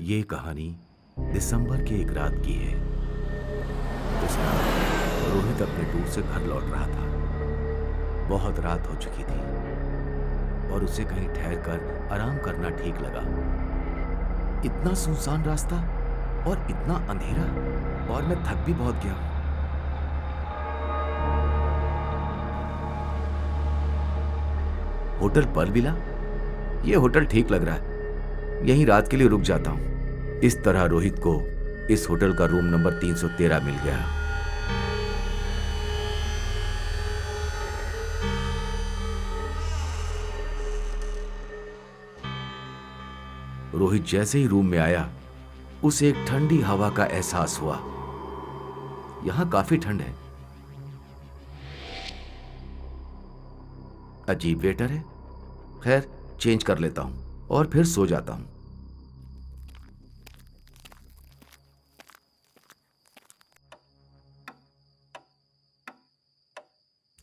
ये कहानी दिसंबर की एक रात की है। उस रात रोहित अपने टूर से घर लौट रहा था। बहुत रात हो चुकी थी और उसे कहीं ठहरकर आराम करना ठीक लगा। इतना सुनसान रास्ता और इतना अंधेरा, और मैं थक भी बहुत गया। होटल पर्ल विला, ये होटल ठीक लग रहा है, यहीं रात के लिए रुक जाता हूं। इस तरह रोहित को इस होटल का रूम नंबर 313 मिल गया। रोहित जैसे ही रूम में आया, उसे एक ठंडी हवा का एहसास हुआ। यहां काफी ठंड है। अजीब वेटर है। खैर, चेंज कर लेता हूं और फिर सो जाता हूं।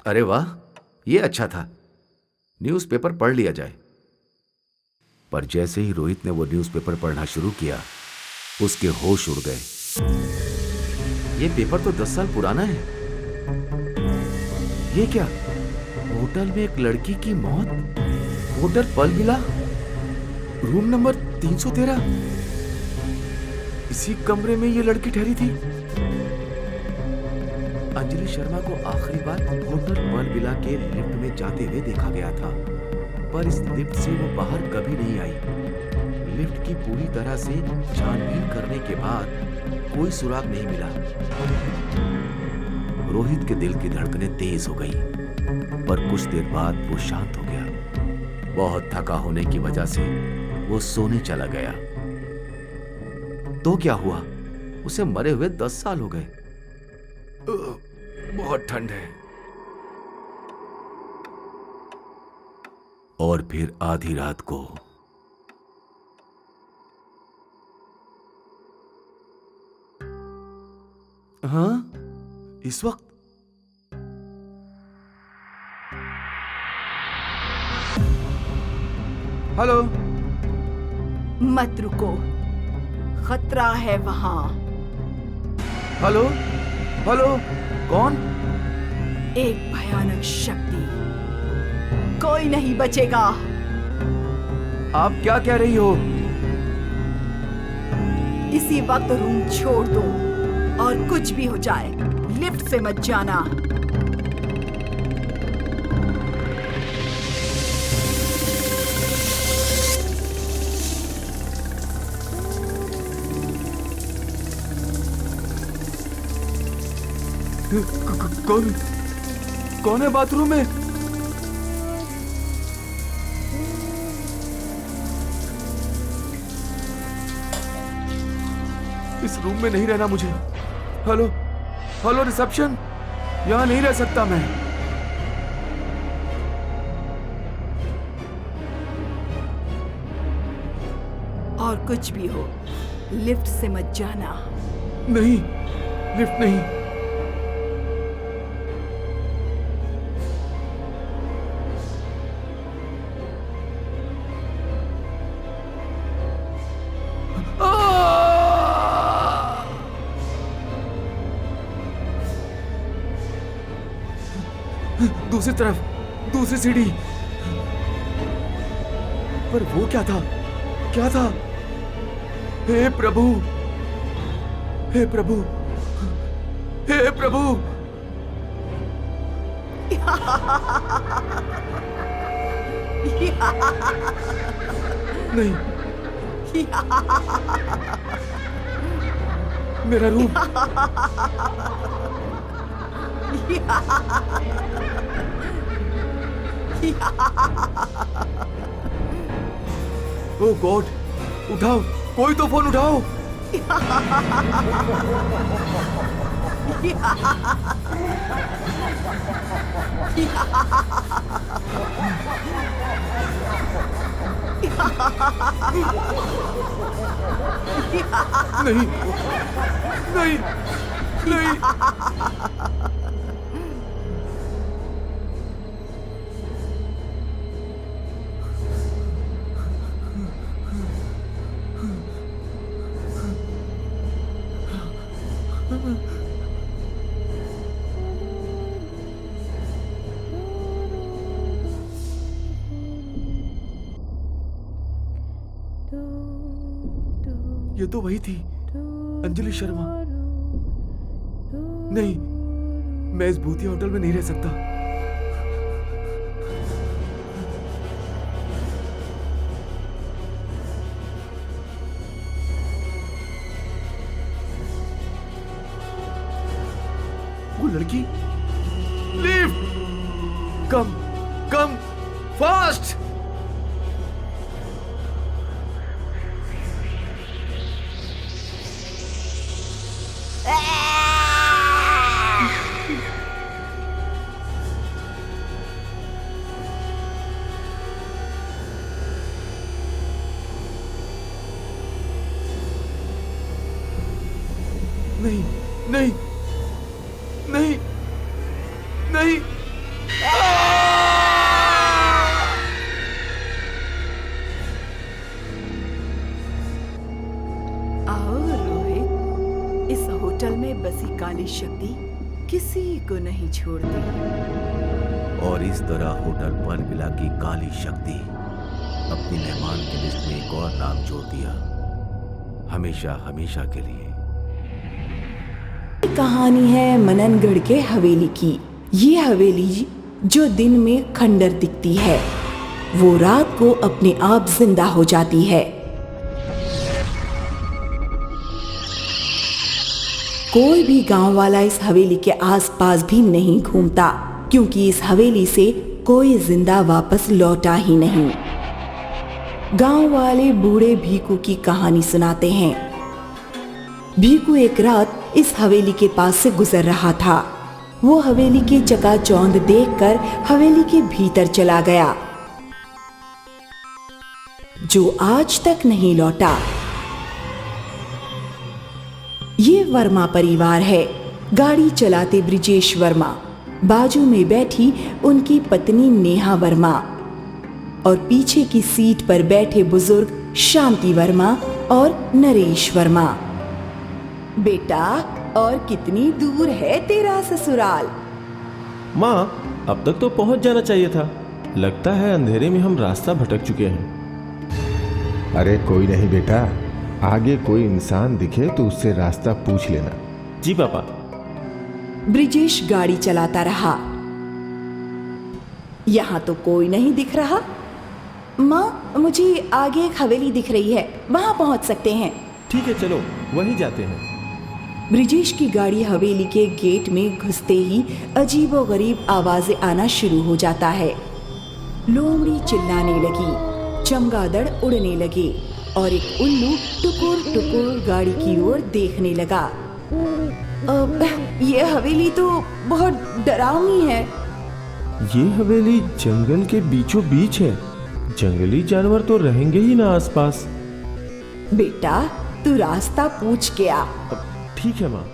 अरे वाह, यह अच्छा था, न्यूज़पेपर पढ़ लिया जाए। पर जैसे ही रोहित ने वो न्यूज़पेपर पढ़ना शुरू किया, उसके होश उड़ गए। ये पेपर तो 10 साल पुराना है। ये क्या? होटल में एक लड़की की मौत, hotel Pearl Villa, room number 313। इसी कमरे में ये लड़की ठहरी थी। अंजलि शर्मा को आखिरी बार होटल पर्ल विला के लिफ्ट में जाते हुए देखा गया था, पर इस लिफ्ट से वो बाहर कभी नहीं आई। लिफ्ट की पूरी तरह से छानबीन करने के बाद कोई सुराग नहीं मिला। रोहित के दिल की धड़कनें तेज हो गई, पर कुछ देर बाद वो शांत हो गया। बहुत थका होने की वजह से वो सोने चला गया। तो क्या हुआ? उसे मरे हुए 10 साल हो गए। बहुत ठंड है। और फिर आधी रात को हाँ, इस वक्त हेलो। मत रुको, खतरा है वहां। हेलो हेलो, कौन? एक भयानक शक्ति, कोई नहीं बचेगा। आप क्या कह रही हो? इसी वक्त रूम छोड़ दो, और कुछ भी हो जाए लिफ्ट से मत जाना। कौन कौन है बाथरूम में? इस रूम में नहीं रहना मुझे। हेलो हेलो, रिसेप्शन, यहां नहीं रह सकता मैं। और कुछ भी हो, लिफ्ट से मत जाना। नहीं, लिफ्ट नहीं। दूसरी तरफ, दूसरी सीढ़ी। पर वो क्या था? क्या था? हे प्रभु, हे प्रभु, हे प्रभु। नहीं, मेरा रूम। ओ गॉड, उठाओ, कोई तो फोन उठाओ। नहीं नहीं नहीं। ये तो वही थी, अंजलि शर्मा। नहीं, मैं इस भूतिया होटल में नहीं रह सकता। वो लड़की, लीव, कम फास्ट। नहीं नहीं नहीं नहीं। आओ रोहित, इस होटल में बसी काली शक्ति किसी को नहीं छोड़ती। और इस तरह होटल परविला की काली शक्ति अपनी मेहमान की लिस्ट में एक और नाम जोड़ दिया, हमेशा हमेशा के लिए। कहानी है मननगढ़ के हवेली की। ये हवेली जो दिन में खंडर दिखती है, वो रात को अपने आप जिंदा हो जाती है। कोई भी गांव वाला इस हवेली के आसपास भी नहीं घूमता, क्योंकि इस हवेली से कोई जिंदा वापस लौटा ही नहीं। गांव वाले बूढ़े भीकू की कहानी सुनाते हैं। भीकू एक रात इस हवेली के पास से गुजर रहा था। वो हवेली की चकाचौंध देखकर हवेली के भीतर चला गया, जो आज तक नहीं लौटा। ये वर्मा परिवार है। गाड़ी चलाते ब्रिजेश वर्मा, बाजू में बैठी उनकी पत्नी नेहा वर्मा और पीछे की सीट पर बैठे बुजुर्ग शांति वर्मा और नरेश वर्मा। बेटा, और कितनी दूर है तेरा ससुराल? माँ, अब तक तो पहुंच जाना चाहिए था। लगता है अंधेरे में हम रास्ता भटक चुके हैं। अरे कोई नहीं बेटा, आगे कोई इंसान दिखे तो उससे रास्ता पूछ लेना। जी पापा। ब्रिजेश गाड़ी चलाता रहा। यहाँ तो कोई नहीं दिख रहा। माँ, मुझे आगे एक हवेली दिख रही है, वहां पहुंच सकते हैं। ठीक है, चलो वहीं जाते हैं। ब्रिजेश की गाड़ी हवेली के गेट में घुसते ही अजीबोगरीब आवाजें आना शुरू हो जाता है। लोमड़ी चिल्लाने लगी, चमगादड़ उड़ने लगे और एक उल्लू टुकुर टुकुर गाड़ी की ओर देखने लगा। ये हवेली तो बहुत डरावनी है। ये हवेली जंगल के बीचों बीच है। जंगली जानवर तो रहेंगे ही ना आसपास। बेटा, तू रास्ता पूछ के आ। ठीक है माँ।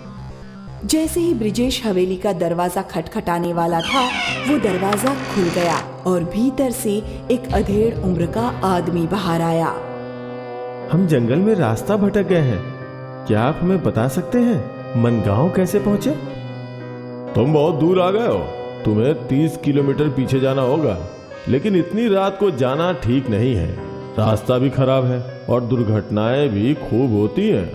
जैसे ही ब्रिजेश हवेली का दरवाजा खटखटाने वाला था, वो दरवाजा खुल गया और भीतर से एक अधेड़ उम्र का आदमी बाहर आया। हम जंगल में रास्ता भटक गए हैं। क्या आप हमें बता सकते हैं मनगांव कैसे पहुंचे? तुम बहुत दूर आ गए हो। तुम्हें 30 किलोमीटर पीछे जाना होगा, लेकिन इतनी रात को जाना ठीक नहीं है। रास्ता भी खराब है और दुर्घटनाएं भी खूब होती हैं।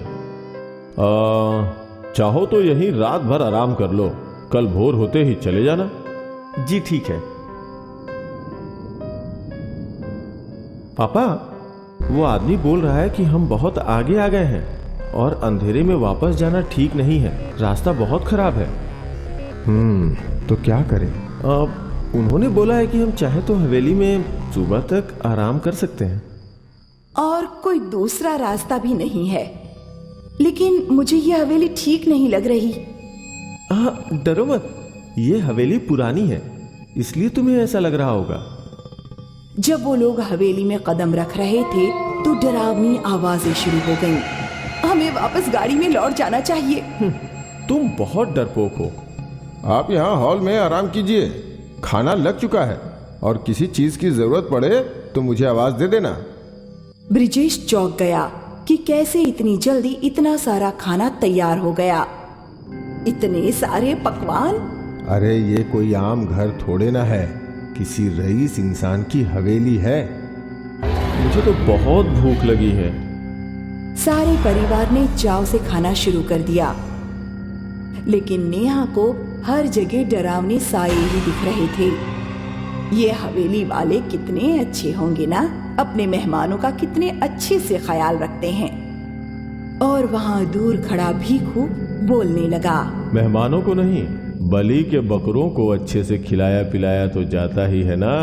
चाहो तो यहीं रात भर आराम कर लो, कल भोर होते ही चले जाना। जी ठीक है। पापा, वो आदमी बोल रहा है कि हम बहुत आगे आ गए हैं और अंधेरे में वापस जाना ठीक नहीं है। रास्ता बहुत खराब है। तो क्या करें? उन्होंने बोला है कि हम चाहे तो हवेली में सुबह तक आराम कर सकते हैं। और कोई दूसरा रास्ता भी नहीं है, लेकिन मुझे ये हवेली ठीक नहीं लग रही। डरो मत, ये हवेली पुरानी है, इसलिए तुम्हें ऐसा लग रहा होगा। जब वो लोग हवेली में कदम रख रहे थे तो डरावनी आवाजें शुरू हो गईं। हमें वापस गाड़ी में लौट जाना चाहिए। तुम बहुत डरपोक हो। आप यहाँ हॉल में आराम कीजिए, खाना लग चुका है और किसी चीज की जरूरत पड़े तो मुझे आवाज दे देना। ब्रिजेश चौंक गया कि कैसे इतनी जल्दी इतना सारा खाना तैयार हो गया। इतने सारे पकवान! अरे ये कोई आम घर थोड़े ना है, किसी रईस इंसान की हवेली है। मुझे तो बहुत भूख लगी है। सारे परिवार ने चाव से खाना शुरू कर दिया, लेकिन नेहा को हर जगह डरावने साए ही दिख रहे थे। ये हवेली वाले कितने अच्छे होंगे ना, अपने मेहमानों का कितने अच्छे से ख्याल रखते हैं। और वहाँ दूर खड़ा भीखू बोलने लगा, मेहमानों को नहीं, बलि के बकरों को अच्छे से खिलाया पिलाया तो जाता ही है ना।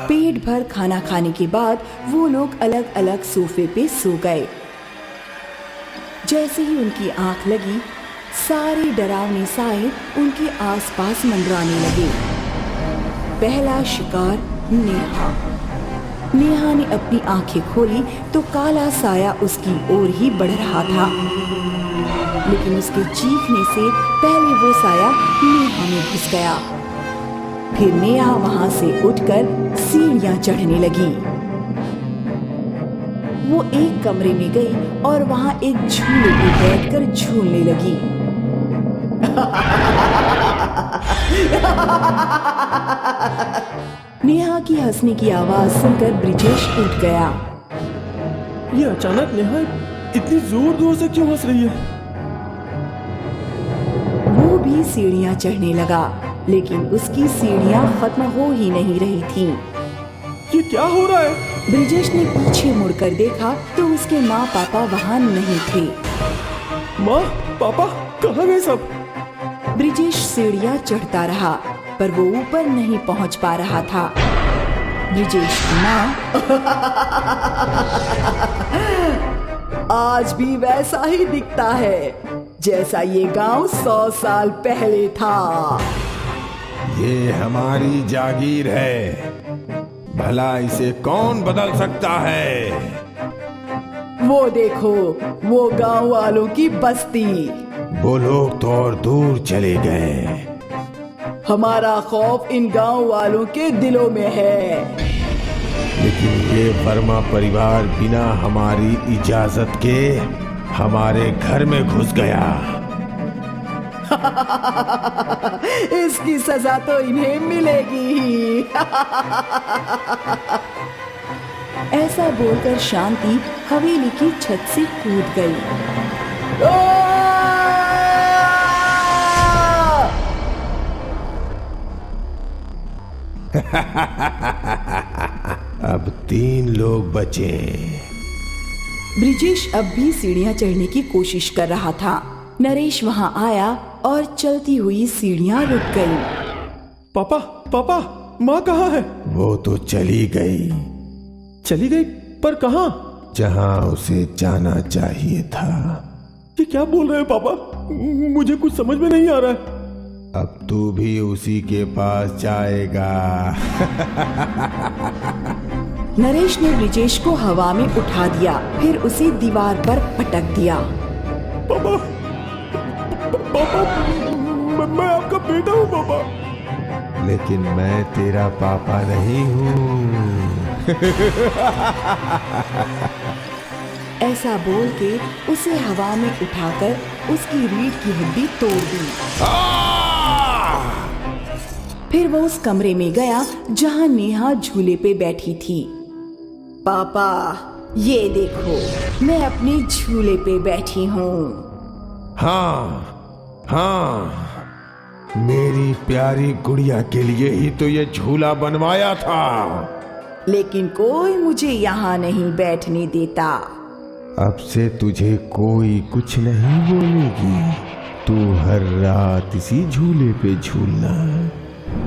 पेट भर खाना खाने के बाद वो लोग अलग अलग सोफे पे सो गए। जैसे ही उनकी आंख लगी, सारे डरावने साए उनके आसपास मंडराने लगे। पहला शिकार नेहा। नेहा ने अपनी आंखें खोली तो काला साया उसकी ओर ही बढ़ रहा था, लेकिन उसके चीखने से पहले वो साया नेहा में घुस गया। फिर नेहा वहां से उठकर सीढ़ियां चढ़ने लगी। वो एक कमरे में गई और वहां एक झूले पे बैठकर झूलने लगी। नेहा की हंसने की आवाज सुनकर ब्रिजेश उठ गया। ये अचानक नेहा इतनी जोर जोर से क्यों हंस रही है? वो भी सीढ़ियां चढ़ने लगा, लेकिन उसकी सीढ़ियां खत्म हो ही नहीं रही थीं। ये क्या हो रहा है? ब्रिजेश ने पीछे मुड़कर देखा तो उसके माँ पापा वहाँ नहीं थे। माँ पापा कहाँ गए सब? ब्रिजेश सीढ़ियां चढ़ता रहा, पर वो ऊपर नहीं पहुँच पा रहा था। ब्रिजेश की माँ आज भी वैसा ही दिखता है जैसा ये गांव 100 साल पहले था। ये हमारी जागीर है, भला इसे कौन बदल सकता है? वो देखो, वो गांव वालों की बस्ती। वो लोग तो और दूर चले गए। हमारा खौफ इन गांव वालों के दिलों में है। लेकिन ये वर्मा परिवार बिना हमारी इजाजत के हमारे घर में घुस गया। इसकी सजा तो इन्हें मिलेगी ही। ऐसा बोलकर शांति हवेली की छत से कूद गई। अब 3 लोग बचे। ब्रिजेश अब भी सीढ़ियां चढ़ने की कोशिश कर रहा था। नरेश वहां आया और चलती हुई सीढ़ियां रुक गई। पापा पापा, माँ कहाँ है? वो तो चली गई। चली गई? पर कहाँ? जहां उसे जाना चाहिए था। ये क्या बोल रहे हैं पापा? मुझे कुछ समझ में नहीं आ रहा है। अब तू भी उसी के पास जाएगा। नरेश ने ब्रिजेश को हवा में उठा दिया, फिर उसे दीवार पर पटक दिया। पापा पापा, मैं आपका बेटा हूँ पापा। लेकिन मैं तेरा पापा नहीं हूँ। ऐसा बोल के उसे हवा में उठाकर उसकी रीढ़ की हड्डी तोड़ दी। फिर वो उस कमरे में गया जहां नेहा झूले पे बैठी थी। पापा, ये देखो, मैं अपने झूले पे बैठी हूँ। हाँ हाँ, मेरी प्यारी गुड़िया के लिए ही तो ये झूला बनवाया था। लेकिन कोई मुझे यहाँ नहीं बैठने देता। अब से तुझे कोई कुछ नहीं बोलेगी। तू हर रात इसी झूले पे झूलना।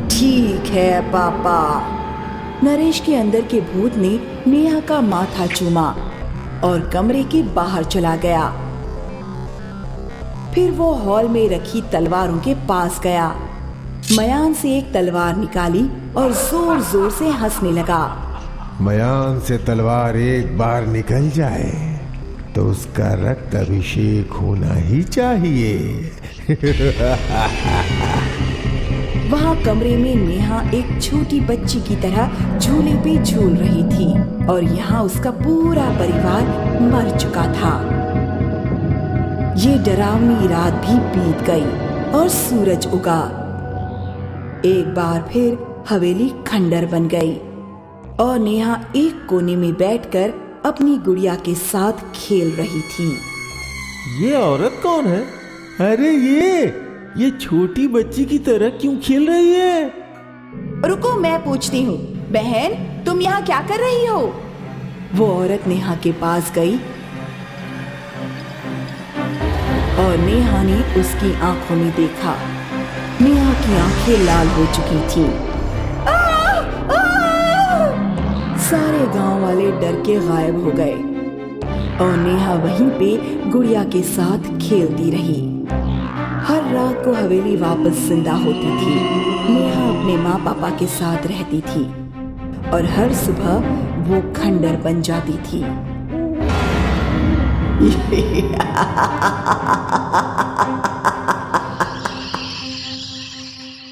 ठीक है पापा। नरेश के अंदर के भूत ने नेहा का माथा चूमा और कमरे के बाहर चला गया। फिर वो हॉल में रखी तलवारों के पास गया, मयान से एक तलवार निकाली और जोर जोर से हंसने लगा। मयान से तलवार एक बार निकल जाए तो उसका रक्त अभिषेक होना ही चाहिए। वहाँ कमरे में नेहा एक छोटी बच्ची की तरह झूले पे झूल रही थी और यहाँ उसका पूरा परिवार मर चुका था। ये डरावनी रात भी बीत गई और सूरज उगा। एक बार फिर हवेली खंडर बन गई। और नेहा एक कोने में बैठकर अपनी गुड़िया के साथ खेल रही थी। ये औरत कौन है? अरे ये छोटी बच्ची की तरह क्यों खेल रही है? रुको, मैं पूछती हूँ। बहन, तुम यहाँ क्या कर रही हो? वो औरत नेहा के पास गई और नेहा ने उसकी आंखों में देखा। नेहा की आंखें लाल हो चुकी थीं। सारे गांव वाले डर के गायब हो गए और नेहा वहीं पे गुड़िया के साथ खेलती रही। हर रात को हवेली वापस जिंदा होती थी। नेहा अपने माँ पापा के साथ रहती थी और हर सुबह वो खंडर बन जाती थी।